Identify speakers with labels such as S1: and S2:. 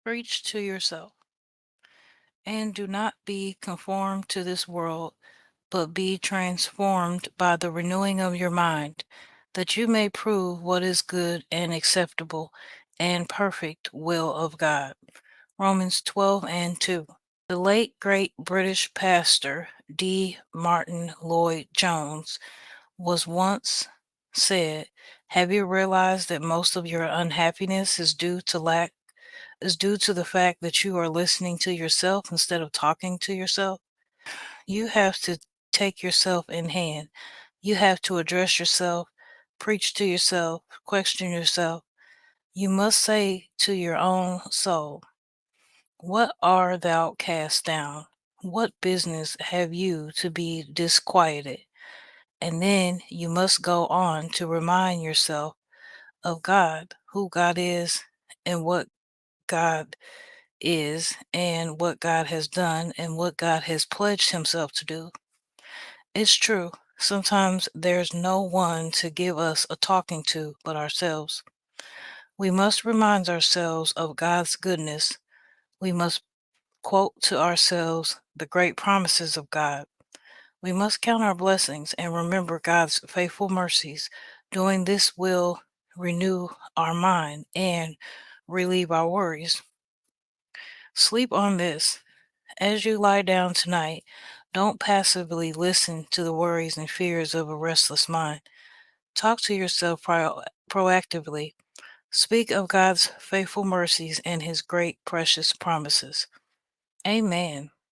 S1: Preach to yourself. And do not be conformed to this world, but be transformed by the renewing of your mind, that you may prove what is good and acceptable and perfect will of God. Romans 12 and 2. The late great British pastor D. Martin Lloyd Jones was once said, "Have you realized that most of your unhappiness is due to the fact that you are listening to yourself instead of talking to yourself?" You have to take yourself in hand. You have to address yourself, preach to yourself, question yourself. You must say to your own soul, "What art thou cast down? What business have you to be disquieted?" And then you must go on to remind yourself of God, who God is, and what God is, and what God has done, and what God has pledged himself to do. It's true. Sometimes there's no one to give us a talking to but ourselves. We must remind ourselves of God's goodness. We must quote to ourselves the great promises of God. We must count our blessings and remember God's faithful mercies. Doing this will renew our mind and relieve our worries. Sleep on this. As you lie down tonight, don't passively listen to the worries and fears of a restless mind. Talk to yourself proactively. Speak of God's faithful mercies and his great precious promises. Amen.